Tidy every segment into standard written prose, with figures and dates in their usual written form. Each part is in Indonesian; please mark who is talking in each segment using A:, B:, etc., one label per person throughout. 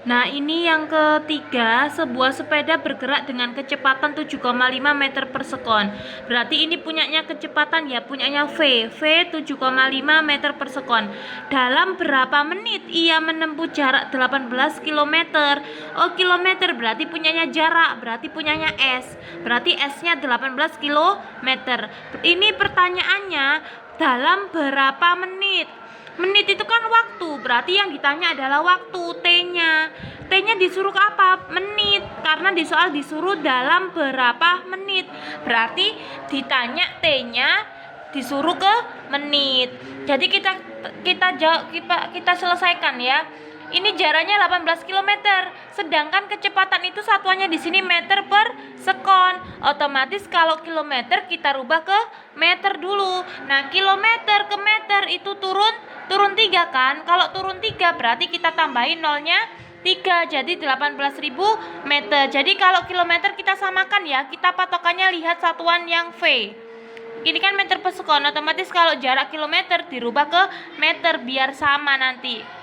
A: Nah, ini yang ketiga, sebuah sepeda bergerak dengan kecepatan 7,5 meter per sekon. Berarti ini punyanya kecepatan ya, punyanya V 7,5 meter per sekon. Dalam berapa menit ia menempuh jarak 18 km? Oh, kilometer berarti punyanya jarak, berarti punyanya S. Berarti S-nya 18 km. Ini pertanyaannya dalam berapa menit? Menit itu kan waktu, berarti yang ditanya adalah waktu. T-nya disuruh ke apa? Menit, karena di soal disuruh dalam berapa menit. Berarti ditanya T-nya disuruh ke menit. Jadi kita selesaikan ya. Ini jaraknya 18 km, sedangkan kecepatan itu satuannya di sini meter per sekon. Otomatis kalau kilometer kita rubah ke meter dulu. Nah, kilometer ke meter itu turun 3 kan? Kalau turun 3 berarti kita tambahin nolnya 3, jadi 18.000 meter. Jadi kalau kilometer kita samakan ya, kita patokannya lihat satuan yang V. Ini kan meter per sekon, otomatis kalau jarak kilometer dirubah ke meter biar sama nanti.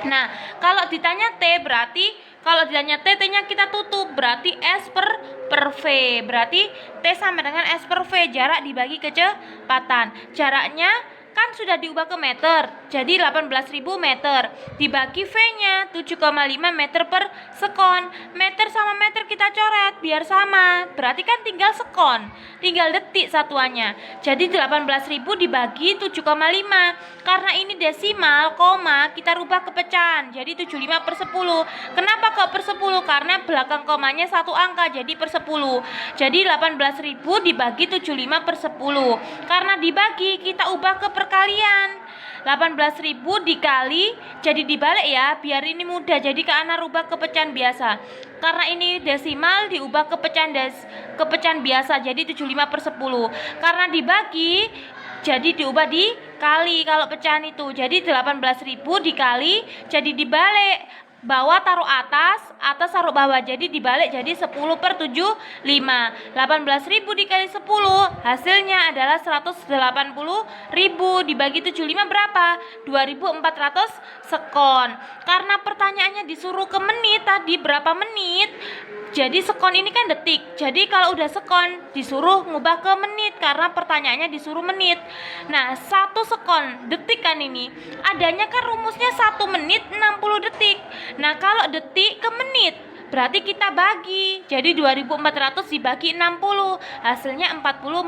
A: Nah, kalau ditanya T berarti T-nya kita tutup, berarti S per V. Berarti T sama dengan S per V, jarak dibagi kecepatan. Jaraknya kan sudah diubah ke meter, jadi 18.000 meter dibagi V-nya 7,5 meter per sekon. Meter sama meter kita coret biar sama, berarti kan tinggal sekon, tinggal detik satuannya. Jadi 18.000 dibagi 7,5, karena ini desimal, koma, kita rubah ke pecahan, jadi 75 per 10. Kenapa kok per 10? Karena belakang komanya satu angka, jadi per 10. Jadi 18.000 dibagi 75 per 10. Karena dibagi, kita ubah ke perkalian. 18.000 dikali, jadi dibalik ya, biar ini mudah. Jadi Kak rubah ke pecahan biasa. Karena ini desimal diubah ke pecahan biasa, jadi 75 per 10. Karena dibagi, jadi diubah dikali kalau pecahan itu. Jadi 18.000 dikali, jadi dibalik. Bawah taruh atas taruh bawah, jadi dibalik, jadi 10 per 75. 18.000 dikali 10 hasilnya adalah 180.000 dibagi 75 berapa? 2.400 sekon. Karena pertanyaannya disuruh ke menit tadi, berapa menit, jadi sekon ini kan detik. Jadi kalau udah sekon disuruh ngubah ke menit, karena pertanyaannya disuruh menit. Nah, 1 sekon detik kan ini, adanya kan rumusnya 1 menit 60 detik. Nah, kalau detik ke menit berarti kita bagi, jadi 2.400 dibagi 60, hasilnya 40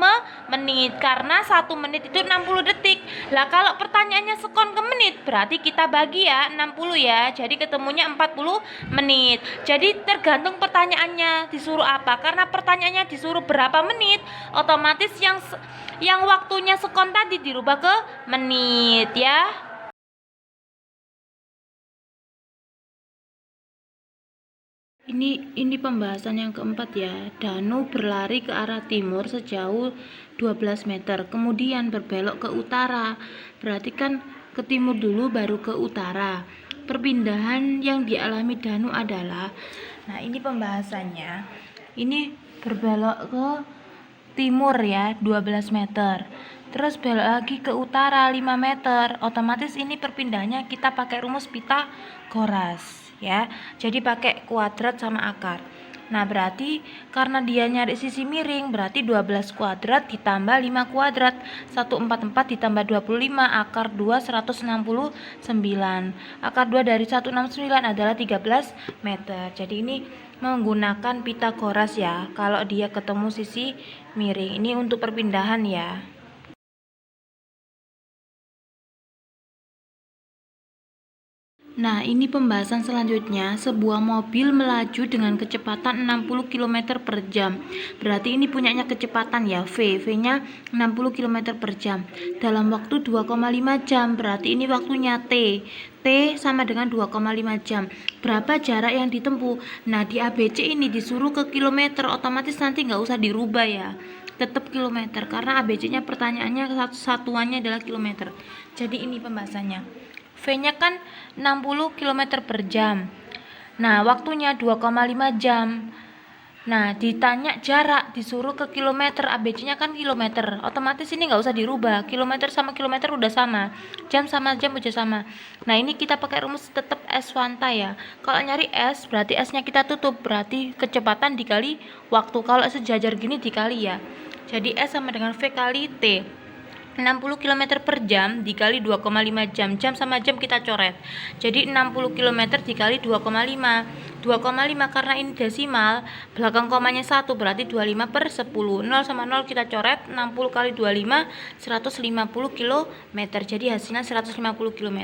A: menit, karena 1 menit itu 60 detik. Lah kalau pertanyaannya sekon ke menit, berarti kita bagi ya 60 ya, jadi ketemunya 40 menit. Jadi tergantung pertanyaannya disuruh apa. Karena pertanyaannya disuruh berapa menit, otomatis yang waktunya sekon tadi dirubah ke menit ya. Ini pembahasan yang keempat ya. Danu berlari ke arah timur sejauh 12 meter, kemudian berbelok ke utara. Berarti kan ke timur dulu baru ke utara. Perpindahan yang dialami Danu adalah, nah ini pembahasannya. Ini berbelok ke timur ya 12 meter. Terus belok lagi ke utara 5 meter. Otomatis ini perpindahannya kita pakai rumus Pitagoras ya. Jadi pakai kuadrat sama akar. Nah, berarti karena dia nyari sisi miring, berarti 12 kuadrat ditambah 5 kuadrat. 144 ditambah 25, akar 2 169. Akar 2 dari 169 adalah 13 meter. Jadi ini menggunakan Pitagoras ya, kalau dia ketemu sisi miring. Ini untuk perpindahan ya. Nah, ini pembahasan selanjutnya. Sebuah mobil melaju dengan kecepatan 60 km per jam. Berarti ini punyanya kecepatan ya, V-nya 60 km per jam. Dalam waktu 2,5 jam, berarti ini waktunya T. T sama dengan 2,5 jam. Berapa jarak yang ditempuh? Nah, di ABC ini disuruh ke kilometer, otomatis nanti nggak usah dirubah ya. Tetap kilometer, karena ABC-nya pertanyaannya satuannya adalah kilometer. Jadi ini pembahasannya. V-nya kan 60 km per jam. Nah, waktunya 2,5 jam. Nah, ditanya jarak, disuruh ke kilometer, ABC-nya kan kilometer. Otomatis ini nggak usah dirubah. Kilometer sama kilometer udah sama. Jam sama jam udah sama. Nah, ini kita pakai rumus tetap S Wanta ya. Kalau nyari S, berarti S-nya kita tutup. Berarti kecepatan dikali waktu. Kalau sejajar gini dikali ya. Jadi S sama dengan V kali T. 60 km per jam dikali 2,5 jam. Jam sama jam kita coret. Jadi 60 km dikali 2,5. 2,5 karena ini desimal, belakang komanya 1 berarti 25 per 10. 0 sama 0 kita coret. 60 kali 25 150 km. Jadi hasilnya 150 km.